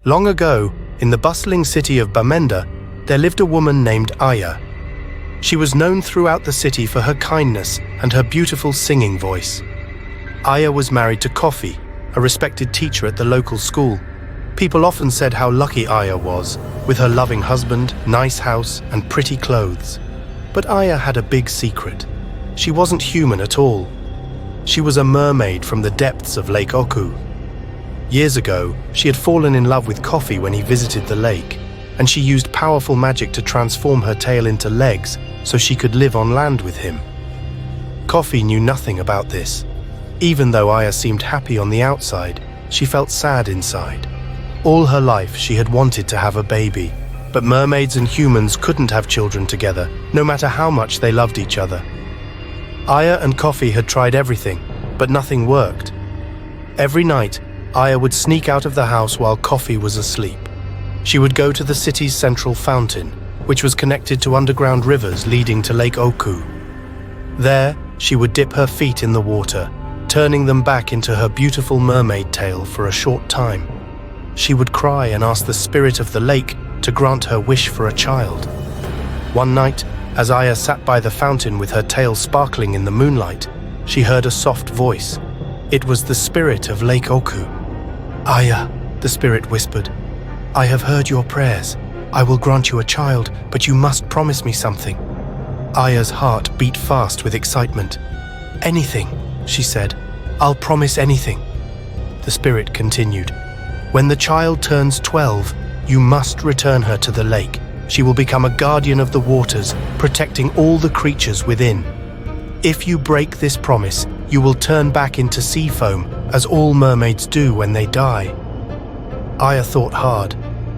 Long ago, in the bustling city of Bamenda, there lived a woman named Aya. She was known throughout the city for her kindness and her beautiful singing voice. Aya was married to Kofi, a respected teacher at the local school. People often said how lucky Aya was, with her loving husband, nice house, and pretty clothes. But Aya had a big secret. She wasn't human at all. She was a mermaid from the depths of Lake Oku. Years ago, she had fallen in love with Kofi when he visited the lake, and she used powerful magic to transform her tail into legs so she could live on land with him. Kofi knew nothing about this. Even though Aya seemed happy on the outside, she felt sad inside. All her life she had wanted to have a baby, but mermaids and humans couldn't have children together, no matter how much they loved each other. Aya and Kofi had tried everything, but nothing worked. Every night, Aya would sneak out of the house while Kofi was asleep. She would go to the city's central fountain, which was connected to underground rivers leading to Lake Oku. There, she would dip her feet in the water, turning them back into her beautiful mermaid tail for a short time. She would cry and ask the spirit of the lake to grant her wish for a child. One night, as Aya sat by the fountain with her tail sparkling in the moonlight, she heard a soft voice. It was the spirit of Lake Oku. "Aya," the spirit whispered, "I have heard your prayers. I will grant you a child, but you must promise me something." Aya's heart beat fast with excitement. "Anything," she said. "I'll promise anything." The spirit continued. "When the child turns 12, you must return her to the lake. She will become a guardian of the waters, protecting all the creatures within. If you break this promise, you will turn back into sea foam, as all mermaids do when they die." Aya thought hard.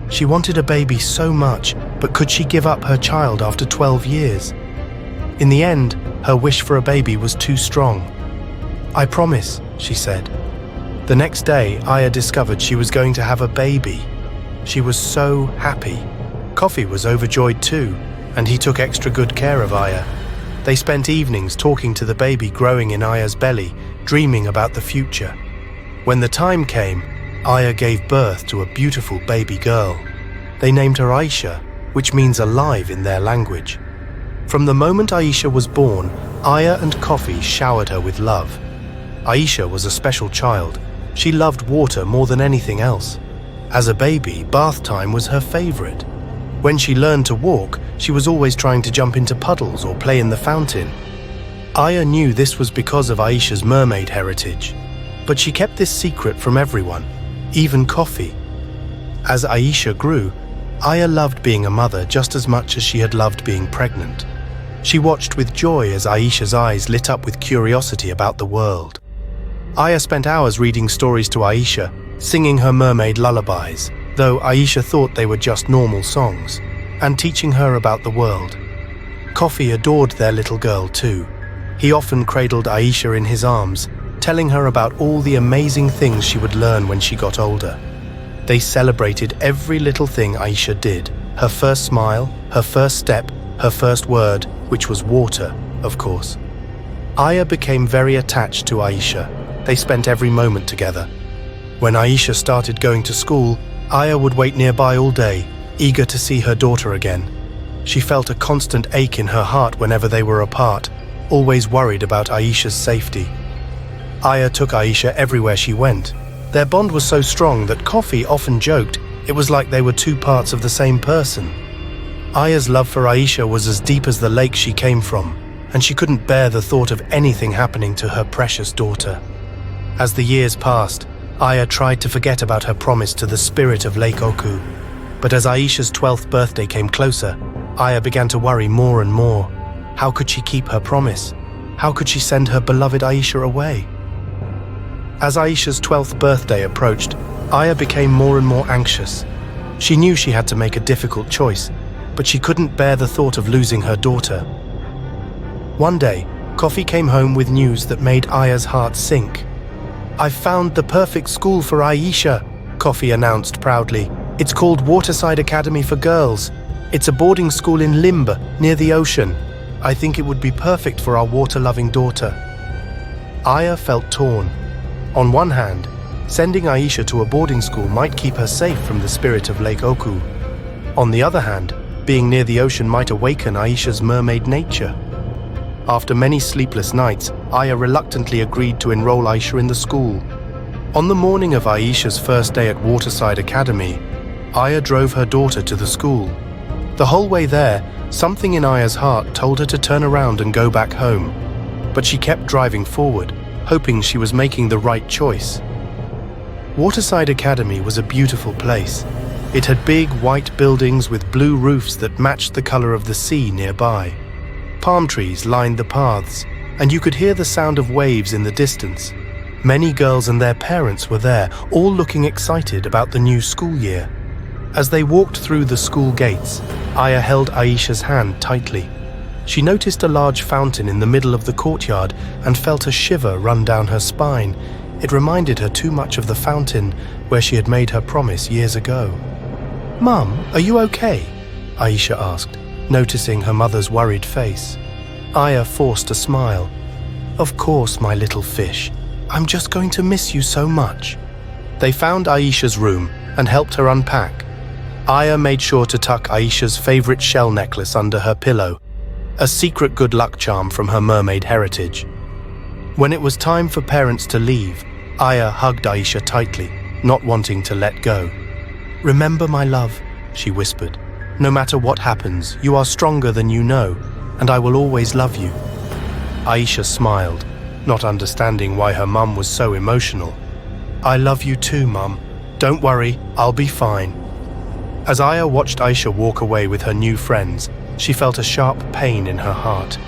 She wanted a baby so much, but could she give up her child after 12 years? In the end, her wish for a baby was too strong. "I promise," she said. The next day, Aya discovered she was going to have a baby. She was so happy. Kofi was overjoyed too, and he took extra good care of Aya. They spent evenings talking to the baby growing in Aya's belly, dreaming about the future. When the time came, Aya gave birth to a beautiful baby girl. They named her Aisha, which means alive in their language. From the moment Aisha was born, Aya and Kofi showered her with love. Aisha was a special child. She loved water more than anything else. As a baby, bath time was her favorite. When she learned to walk, she was always trying to jump into puddles or play in the fountain. Aya knew this was because of Aisha's mermaid heritage, but she kept this secret from everyone, even Kofi. As Aisha grew, Aya loved being a mother just as much as she had loved being pregnant. She watched with joy as Aisha's eyes lit up with curiosity about the world. Aya spent hours reading stories to Aisha, singing her mermaid lullabies, though Aisha thought they were just normal songs, and teaching her about the world. Kofi adored their little girl too. He often cradled Aisha in his arms, telling her about all the amazing things she would learn when she got older. They celebrated every little thing Aisha did, her first smile, her first step, her first word, which was water, of course. Aya became very attached to Aisha. They spent every moment together. When Aisha started going to school, Aya would wait nearby all day, eager to see her daughter again. She felt a constant ache in her heart whenever they were apart, always worried about Aisha's safety. Aya took Aisha everywhere she went. Their bond was so strong that Kofi often joked it was like they were two parts of the same person. Aya's love for Aisha was as deep as the lake she came from, and she couldn't bear the thought of anything happening to her precious daughter. As the years passed, Aya tried to forget about her promise to the spirit of Lake Oku. But as Aisha's 12th birthday came closer, Aya began to worry more and more. How could she keep her promise? How could she send her beloved Aisha away? As Aisha's 12th birthday approached, Aya became more and more anxious. She knew she had to make a difficult choice, but she couldn't bear the thought of losing her daughter. One day, Kofi came home with news that made Aya's heart sink. "I've found the perfect school for Aisha," Kofi announced proudly. "It's called Waterside Academy for Girls. It's a boarding school in Limbe, near the ocean. I think it would be perfect for our water-loving daughter." Aya felt torn. On one hand, Sending Aisha to a boarding school might keep her safe from the spirit of Lake Oku. On the other hand, being near the ocean might awaken Aisha's mermaid nature. After many sleepless nights, Aya reluctantly agreed to enroll Aisha in the school. On the morning of Aisha's first day at Waterside Academy, Aya drove her daughter to the school. The whole way there, something in Aya's heart told her to turn around and go back home. But she kept driving forward, hoping she was making the right choice. Waterside Academy was a beautiful place. It had big white buildings with blue roofs that matched the color of the sea nearby. Palm trees lined the paths, and you could hear the sound of waves in the distance. Many girls and their parents were there, all looking excited about the new school year. As they walked through the school gates, Aya held Aisha's hand tightly. She noticed a large fountain in the middle of the courtyard and felt a shiver run down her spine. It reminded her too much of the fountain where she had made her promise years ago. "Mum, are you okay?" Aisha asked, noticing her mother's worried face. Aya forced a smile. "Of course, my little fish. I'm just going to miss you so much." They found Aisha's room and helped her unpack. Aya made sure to tuck Aisha's favorite shell necklace under her pillow, a secret good luck charm from her mermaid heritage. When it was time for parents to leave, Aya hugged Aisha tightly, not wanting to let go. "Remember, my love," she whispered. "No matter what happens, you are stronger than you know, and I will always love you." Aisha smiled, not understanding why her mum was so emotional. "I love you too, Mum. Don't worry, I'll be fine." As Aya watched Aisha walk away with her new friends, she felt a sharp pain in her heart.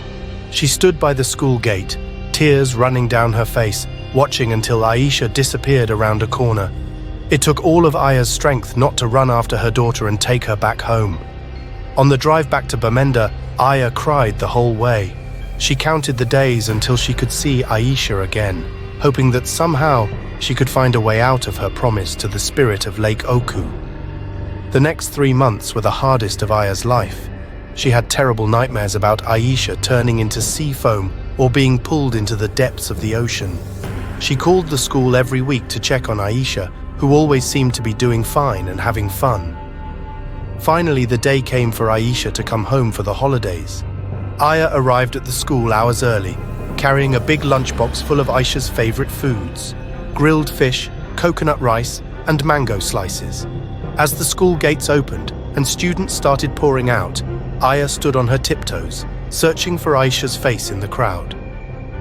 She stood by the school gate, tears running down her face, watching until Aisha disappeared around a corner. It took all of Aya's strength not to run after her daughter and take her back home. On the drive back to Bamenda, Aya cried the whole way. She counted the days until she could see Aisha again, hoping that somehow she could find a way out of her promise to the spirit of Lake Oku. The next 3 months were the hardest of Aya's life. She had terrible nightmares about Aisha turning into sea foam or being pulled into the depths of the ocean. She called the school every week to check on Aisha, who always seemed to be doing fine and having fun. Finally, the day came for Aisha to come home for the holidays. Aya arrived at the school hours early, carrying a big lunchbox full of Aisha's favorite foods: grilled fish, coconut rice, and mango slices. As the school gates opened and students started pouring out, Aya stood on her tiptoes, searching for Aisha's face in the crowd.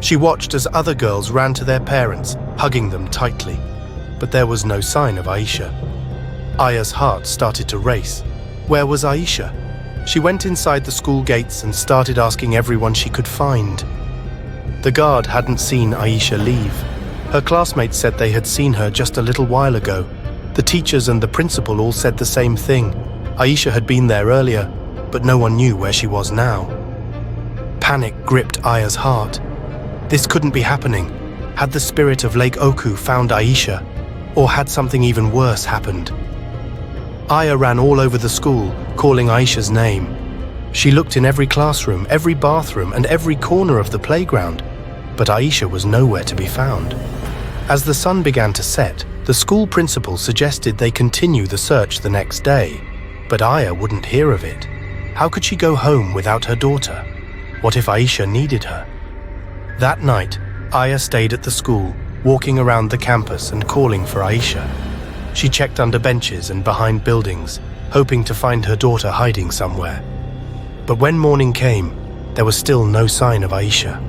She watched as other girls ran to their parents, hugging them tightly. But there was no sign of Aisha. Aya's heart started to race. Where was Aisha? She went inside the school gates and started asking everyone she could find. The guard hadn't seen Aisha leave. Her classmates said they had seen her just a little while ago. The teachers and the principal all said the same thing. Aisha had been there earlier, but no one knew where she was now. Panic gripped Aya's heart. This couldn't be happening. Had the spirit of Lake Oku found Aisha? Or had something even worse happened? Aya ran all over the school, calling Aisha's name. She looked in every classroom, every bathroom, and every corner of the playground, but Aisha was nowhere to be found. As the sun began to set, the school principal suggested they continue the search the next day, but Aya wouldn't hear of it. How could she go home without her daughter? What if Aisha needed her? That night, Aya stayed at the school, walking around the campus and calling for Aisha. She checked under benches and behind buildings, hoping to find her daughter hiding somewhere. But when morning came, there was still no sign of Aisha.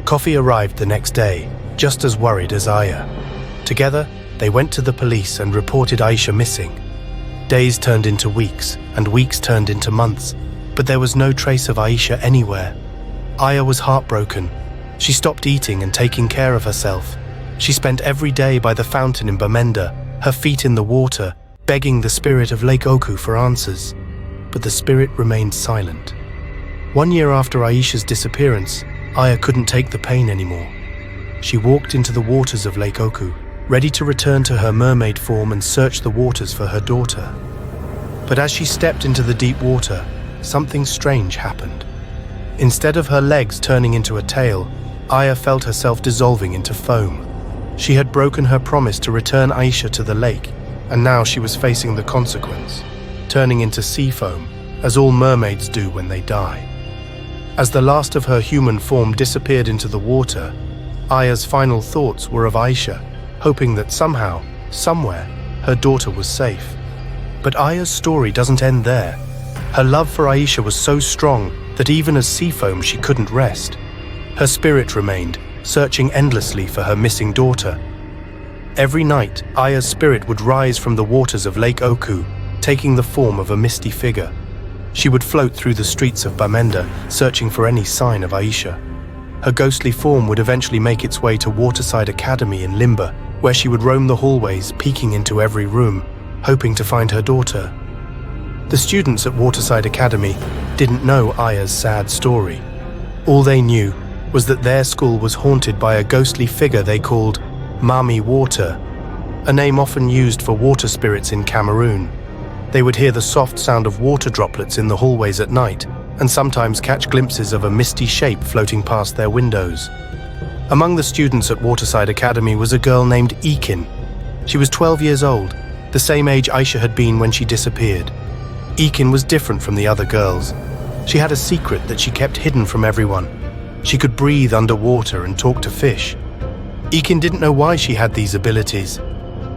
Coffee arrived the next day, just as worried as Aya. Together, they went to the police and reported Aisha missing. Days turned into weeks, and weeks turned into months, but there was no trace of Aisha anywhere. Aya was heartbroken. She stopped eating and taking care of herself. She spent every day by the fountain in Bamenda, her feet in the water, begging the spirit of Lake Oku for answers. But the spirit remained silent. 1 year after Aisha's disappearance, Aya couldn't take the pain anymore. She walked into the waters of Lake Oku, ready to return to her mermaid form and search the waters for her daughter. But as she stepped into the deep water, something strange happened. Instead of her legs turning into a tail, Aya felt herself dissolving into foam. She had broken her promise to return Aisha to the lake, and now she was facing the consequence, turning into sea foam, as all mermaids do when they die. As the last of her human form disappeared into the water, Aya's final thoughts were of Aisha, hoping that somehow, somewhere, her daughter was safe. But Aya's story doesn't end there. Her love for Aisha was so strong that even as sea foam she couldn't rest. Her spirit remained, searching endlessly for her missing daughter. Every night, Aya's spirit would rise from the waters of Lake Oku, taking the form of a misty figure. She would float through the streets of Bamenda, searching for any sign of Aisha. Her ghostly form would eventually make its way to Waterside Academy in Limba, where she would roam the hallways, peeking into every room, hoping to find her daughter. The students at Waterside Academy didn't know Aya's sad story. All they knew was that their school was haunted by a ghostly figure they called Mami Water, a name often used for water spirits in Cameroon. They would hear the soft sound of water droplets in the hallways at night, and sometimes catch glimpses of a misty shape floating past their windows. Among the students at Waterside Academy was a girl named Ekin. She was 12 years old, the same age Aisha had been when she disappeared. Ekin was different from the other girls. She had a secret that she kept hidden from everyone. She could breathe underwater and talk to fish. Ekin didn't know why she had these abilities.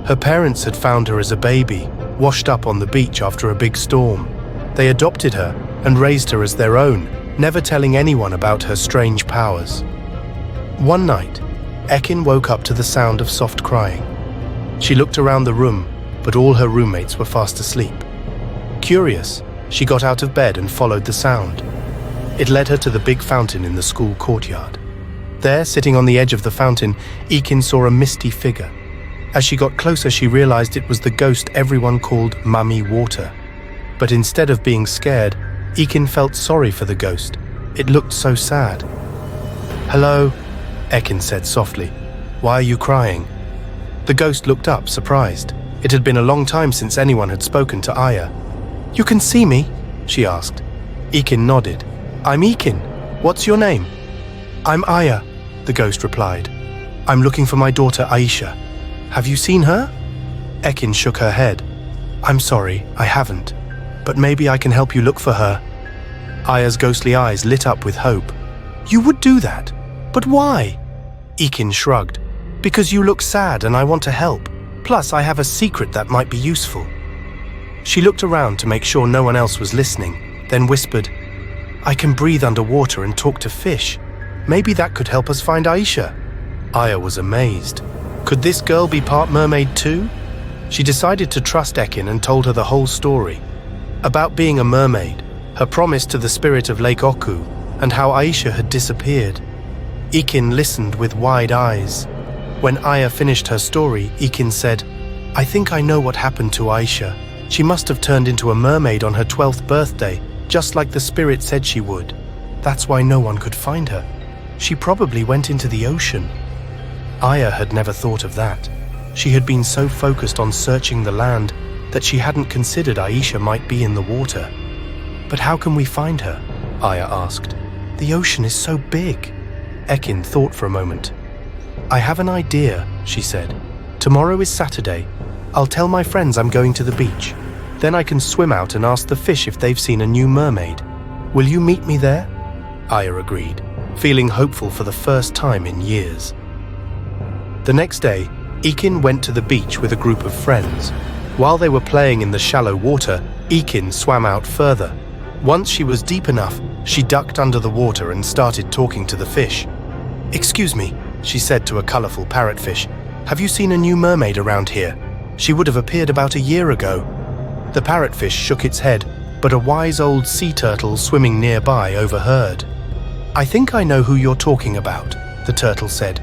Her parents had found her as a baby, washed up on the beach after a big storm. They adopted her and raised her as their own, never telling anyone about her strange powers. One night, Ekin woke up to the sound of soft crying. She looked around the room, but all her roommates were fast asleep. Curious, she got out of bed and followed the sound. It led her to the big fountain in the school courtyard. There, sitting on the edge of the fountain, Ekin saw a misty figure. As she got closer, she realized it was the ghost everyone called Mami Water. But instead of being scared, Ekin felt sorry for the ghost. It looked so sad. "Hello," Ekin said softly. "Why are you crying?" The ghost looked up, surprised. It had been a long time since anyone had spoken to Aya. "You can see me?" she asked. Ekin nodded. "I'm Ekin. What's your name?" "I'm Aya," the ghost replied. "I'm looking for my daughter Aisha. Have you seen her?" Ekin shook her head. "I'm sorry, I haven't. But maybe I can help you look for her." Aya's ghostly eyes lit up with hope. "You would do that? But why?" Ekin shrugged. "Because you look sad and I want to help. Plus, I have a secret that might be useful." She looked around to make sure no one else was listening, then whispered, "I can breathe underwater and talk to fish. Maybe that could help us find Aisha." Aya was amazed. Could this girl be part mermaid too? She decided to trust Ekin and told her the whole story. About being a mermaid, her promise to the spirit of Lake Oku, and how Aisha had disappeared. Ekin listened with wide eyes. When Aya finished her story, Ekin said, "I think I know what happened to Aisha. She must have turned into a mermaid on her 12th birthday, just like the spirit said she would. That's why no one could find her. She probably went into the ocean." Aya had never thought of that. She had been so focused on searching the land that she hadn't considered Aisha might be in the water. "But how can we find her?" Aya asked. "The ocean is so big." Ekin thought for a moment. "I have an idea," she said. "Tomorrow is Saturday. I'll tell my friends I'm going to the beach. Then I can swim out and ask the fish if they've seen a new mermaid. Will you meet me there?" Aya agreed, feeling hopeful for the first time in years. The next day, Ekin went to the beach with a group of friends. While they were playing in the shallow water, Ekin swam out further. Once she was deep enough, she ducked under the water and started talking to the fish. "Excuse me," she said to a colorful parrotfish. "Have you seen a new mermaid around here? She would have appeared about a year ago." The parrotfish shook its head, but a wise old sea turtle swimming nearby overheard. "I think I know who you're talking about," the turtle said.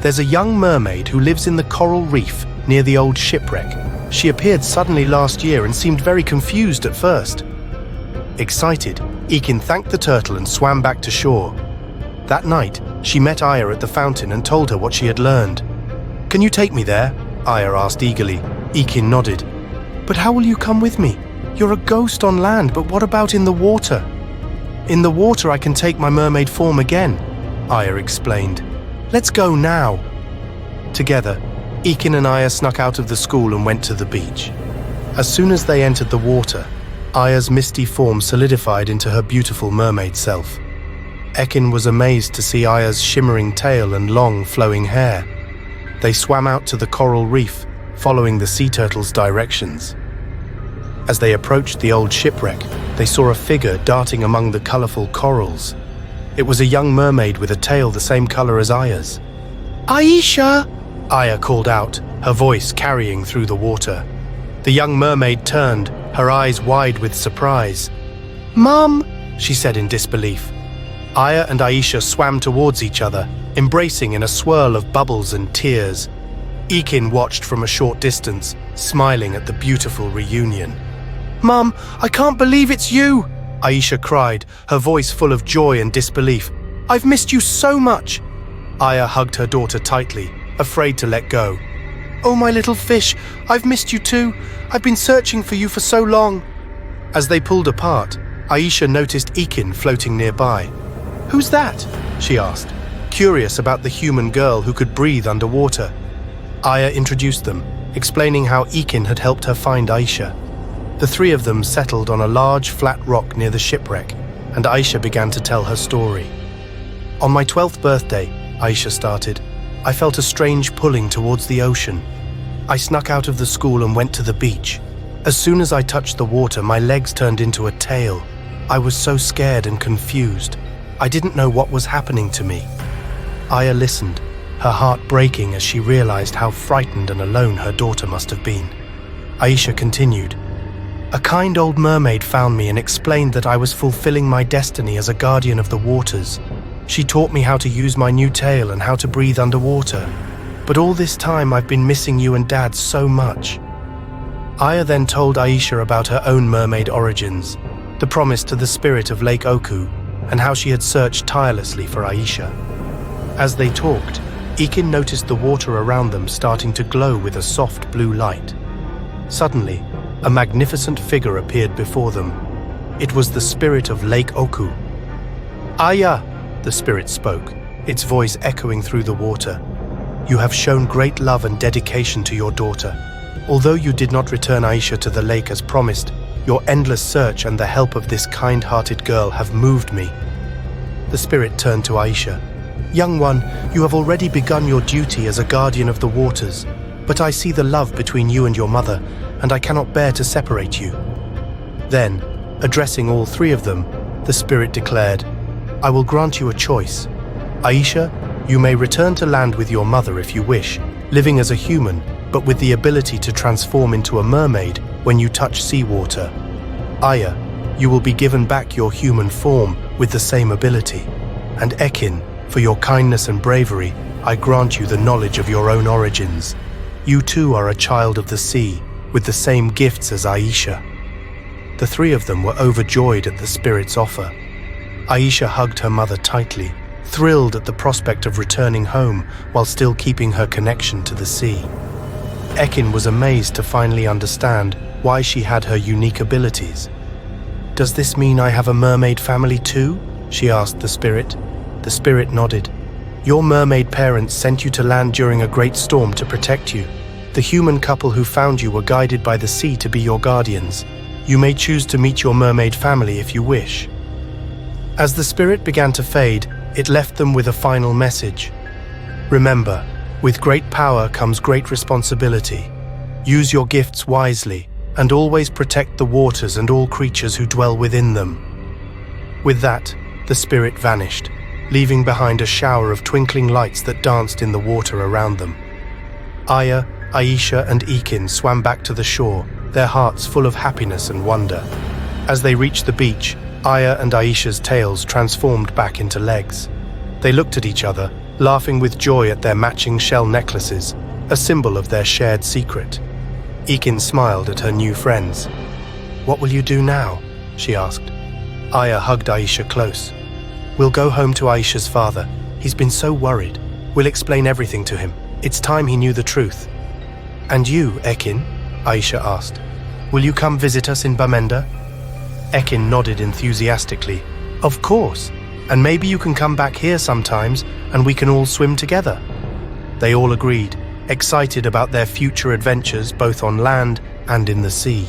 "There's a young mermaid who lives in the coral reef near the old shipwreck. She appeared suddenly last year and seemed very confused at first." Excited, Ekin thanked the turtle and swam back to shore. That night, she met Aya at the fountain and told her what she had learned. "Can you take me there?" Aya asked eagerly. Ekin nodded. "But how will you come with me? You're a ghost on land, but what about in the water?" "In the water I can take my mermaid form again," Aya explained. "Let's go now." Together, Ekin and Aya snuck out of the school and went to the beach. As soon as they entered the water, Aya's misty form solidified into her beautiful mermaid self. Ekin was amazed to see Aya's shimmering tail and long, flowing hair. They swam out to the coral reef, following the sea turtle's directions. As they approached the old shipwreck, they saw a figure darting among the colorful corals. It was a young mermaid with a tail the same color as Aya's. "Aisha!" Aya called out, her voice carrying through the water. The young mermaid turned, her eyes wide with surprise. "Mum," she said in disbelief. Aya and Aisha swam towards each other, embracing in a swirl of bubbles and tears. Ekin watched from a short distance, smiling at the beautiful reunion. "Mum, I can't believe it's you!" Aisha cried, her voice full of joy and disbelief. "I've missed you so much!" Aya hugged her daughter tightly, afraid to let go. "Oh, my little fish, I've missed you too. I've been searching for you for so long." As they pulled apart, Aisha noticed Ekin floating nearby. "Who's that?" she asked, curious about the human girl who could breathe underwater. Aya introduced them, explaining how Ekin had helped her find Aisha. The three of them settled on a large flat rock near the shipwreck, and Aisha began to tell her story. "On my 12th birthday," Aisha started, "I felt a strange pulling towards the ocean. I snuck out of the school and went to the beach. As soon as I touched the water, my legs turned into a tail. I was so scared and confused. I didn't know what was happening to me." Aya listened, her heart breaking as she realized how frightened and alone her daughter must have been. Aisha continued, "A kind old mermaid found me and explained that I was fulfilling my destiny as a guardian of the waters. She taught me how to use my new tail and how to breathe underwater. But all this time I've been missing you and Dad so much." Aya then told Aisha about her own mermaid origins, the promise to the spirit of Lake Oku, and how she had searched tirelessly for Aisha. As they talked, Ekin noticed the water around them starting to glow with a soft blue light. Suddenly, a magnificent figure appeared before them. It was the spirit of Lake Oku. "Aya," the spirit spoke, its voice echoing through the water. "You have shown great love and dedication to your daughter. Although you did not return Aisha to the lake as promised, your endless search and the help of this kind-hearted girl have moved me." The spirit turned to Aisha. "Young one, you have already begun your duty as a guardian of the waters, but I see the love between you and your mother, and I cannot bear to separate you." Then, addressing all three of them, the spirit declared, "I will grant you a choice. Aisha, you may return to land with your mother if you wish, living as a human, but with the ability to transform into a mermaid when you touch seawater. Aya, you will be given back your human form with the same ability. And Ekin, for your kindness and bravery, I grant you the knowledge of your own origins. You too are a child of the sea, with the same gifts as Aisha." The three of them were overjoyed at the spirit's offer. Aisha hugged her mother tightly, thrilled at the prospect of returning home while still keeping her connection to the sea. Ekin was amazed to finally understand why she had her unique abilities. "Does this mean I have a mermaid family too?" she asked the spirit. The spirit nodded. "Your mermaid parents sent you to land during a great storm to protect you. The human couple who found you were guided by the sea to be your guardians. You may choose to meet your mermaid family if you wish." As the spirit began to fade, it left them with a final message. "Remember, with great power comes great responsibility. Use your gifts wisely, and always protect the waters and all creatures who dwell within them." With that, the spirit vanished, leaving behind a shower of twinkling lights that danced in the water around them. Aya, Aisha, and Ekin swam back to the shore, their hearts full of happiness and wonder. As they reached the beach, Aya and Aisha's tails transformed back into legs. They looked at each other, laughing with joy at their matching shell necklaces, a symbol of their shared secret. Ekin smiled at her new friends. "What will you do now?" she asked. Aya hugged Aisha close. "We'll go home to Aisha's father. He's been so worried. We'll explain everything to him. It's time he knew the truth." "And you, Ekin?" Aisha asked. "Will you come visit us in Bamenda?" Ekin nodded enthusiastically. "Of course, and maybe you can come back here sometimes and we can all swim together." They all agreed, excited about their future adventures both on land and in the sea.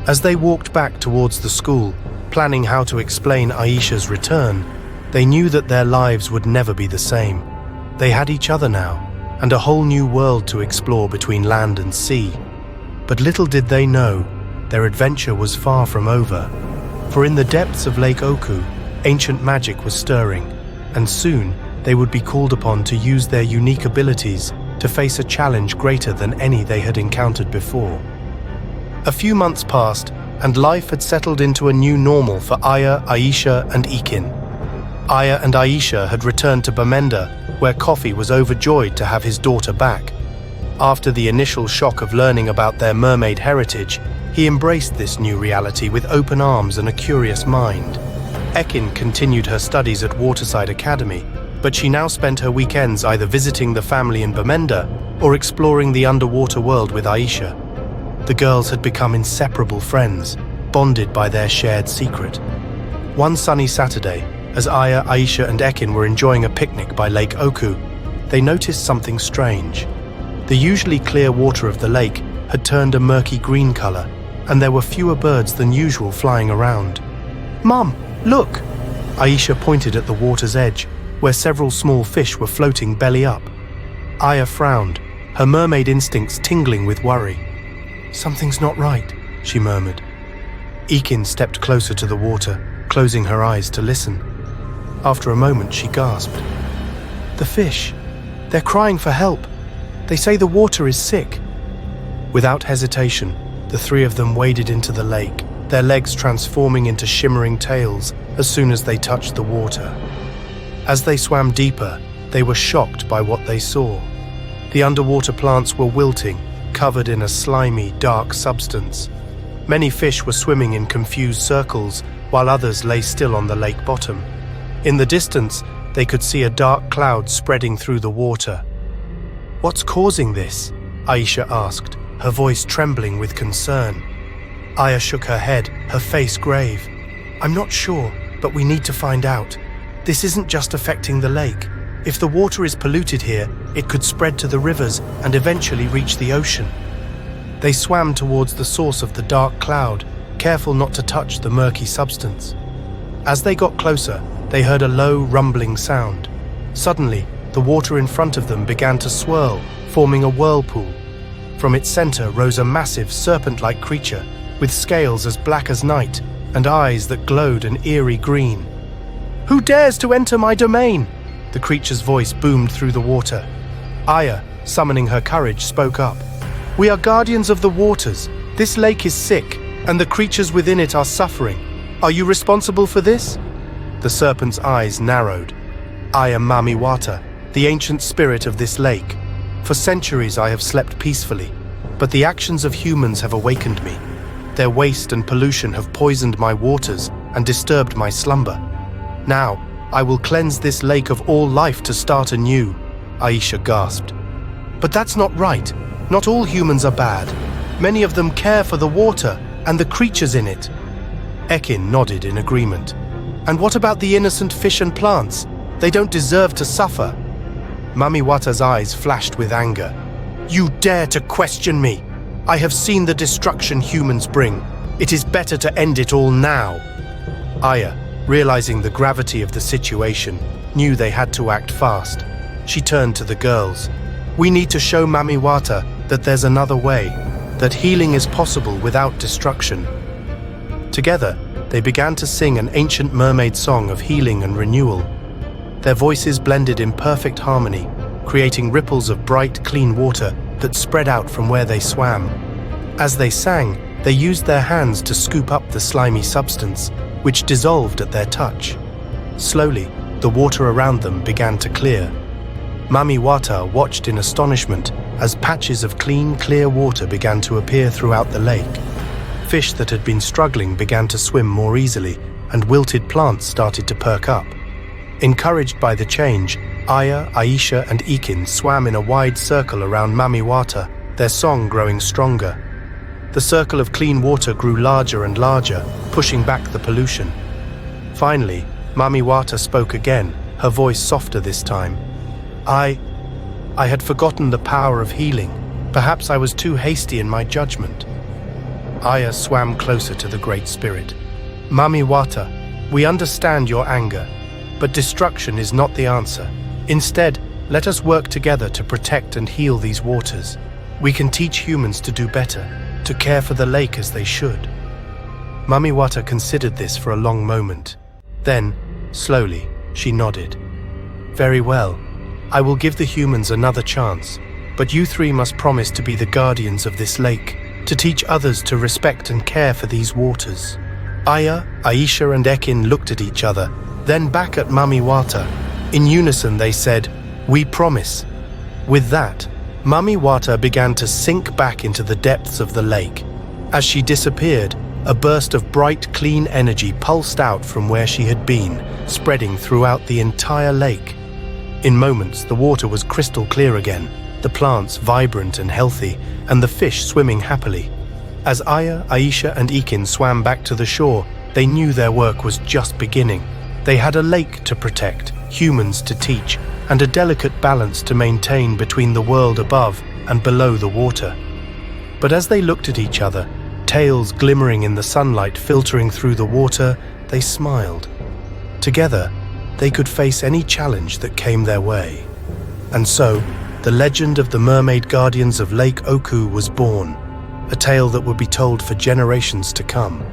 As they walked back towards the school, planning how to explain Aisha's return, they knew that their lives would never be the same. They had each other now, and a whole new world to explore between land and sea. But little did they know, their adventure was far from over. For in the depths of Lake Oku, ancient magic was stirring, and soon they would be called upon to use their unique abilities to face a challenge greater than any they had encountered before. A few months passed, and life had settled into a new normal for Aya, Aisha, and Ikin. Aya and Aisha had returned to Bamenda, where Coffee was overjoyed to have his daughter back. After the initial shock of learning about their mermaid heritage, he embraced this new reality with open arms and a curious mind. Ekin continued her studies at Waterside Academy, but she now spent her weekends either visiting the family in Bamenda or exploring the underwater world with Aisha. The girls had become inseparable friends, bonded by their shared secret. One sunny Saturday, as Aya, Aisha, and Ekin were enjoying a picnic by Lake Oku, they noticed something strange. The usually clear water of the lake had turned a murky green color, and there were fewer birds than usual flying around. "Mum, look!" Aisha pointed at the water's edge, where several small fish were floating belly up. Aya frowned, her mermaid instincts tingling with worry. "Something's not right," she murmured. Ekin stepped closer to the water, closing her eyes to listen. After a moment, she gasped. "The fish! They're crying for help! They say the water is sick!" Without hesitation, the three of them waded into the lake, their legs transforming into shimmering tails as soon as they touched the water. As they swam deeper, they were shocked by what they saw. The underwater plants were wilting, covered in a slimy, dark substance. Many fish were swimming in confused circles, while others lay still on the lake bottom. In the distance, they could see a dark cloud spreading through the water. "What's causing this?" Aisha asked, her voice trembling with concern. Aya shook her head, her face grave. "I'm not sure, but we need to find out. This isn't just affecting the lake. If the water is polluted here, it could spread to the rivers and eventually reach the ocean." They swam towards the source of the dark cloud, careful not to touch the murky substance. As they got closer, they heard a low, rumbling sound. Suddenly, the water in front of them began to swirl, forming a whirlpool. From its center rose a massive, serpent-like creature, with scales as black as night and eyes that glowed an eerie green. "Who dares to enter my domain?" The creature's voice boomed through the water. Aya, summoning her courage, spoke up. "We are guardians of the waters. This lake is sick, and the creatures within it are suffering. Are you responsible for this?" The serpent's eyes narrowed. "I am Mamiwata, the ancient spirit of this lake. For centuries I have slept peacefully, but the actions of humans have awakened me. Their waste and pollution have poisoned my waters and disturbed my slumber. Now, I will cleanse this lake of all life to start anew," Aisha gasped. "But that's not right. Not all humans are bad. Many of them care for the water and the creatures in it." Ekin nodded in agreement. "And what about the innocent fish and plants? They don't deserve to suffer." Mamiwata's eyes flashed with anger. "You dare to question me? I have seen the destruction humans bring. It is better to end it all now." Aya, realizing the gravity of the situation, knew they had to act fast. She turned to the girls. "We need to show Mamiwata that there's another way, that healing is possible without destruction." Together, they began to sing an ancient mermaid song of healing and renewal. Their voices blended in perfect harmony, creating ripples of bright, clean water that spread out from where they swam. As they sang, they used their hands to scoop up the slimy substance, which dissolved at their touch. Slowly, the water around them began to clear. Mamiwata watched in astonishment as patches of clean, clear water began to appear throughout the lake. Fish that had been struggling began to swim more easily, and wilted plants started to perk up. Encouraged by the change, Aya, Aisha, and Ekin swam in a wide circle around Mamiwata, their song growing stronger. The circle of clean water grew larger and larger, pushing back the pollution. Finally, Mamiwata spoke again, her voice softer this time. I had forgotten the power of healing. Perhaps I was too hasty in my judgment. Aya swam closer to the Great Spirit. Mami Wata, we understand your anger, but destruction is not the answer. Instead, let us work together to protect and heal these waters. We can teach humans to do better, to care for the lake as they should. Mami Wata considered this for a long moment. Then, slowly, she nodded. Very well. I will give the humans another chance, but you three must promise to be the guardians of this lake, to teach others to respect and care for these waters. Aya, Aisha and Ekin looked at each other, then back at Mami Wata. In unison they said, "We promise." With that, Mami Wata began to sink back into the depths of the lake. As she disappeared, a burst of bright, clean energy pulsed out from where she had been, spreading throughout the entire lake. In moments, the water was crystal clear again, the plants vibrant and healthy, and the fish swimming happily. As Aya, Aisha and Ekin swam back to the shore, they knew their work was just beginning. They had a lake to protect, humans to teach, and a delicate balance to maintain between the world above and below the water. But as they looked at each other, tails glimmering in the sunlight filtering through the water, they smiled. Together, they could face any challenge that came their way. And so, the legend of the mermaid guardians of Lake Oku was born, a tale that would be told for generations to come.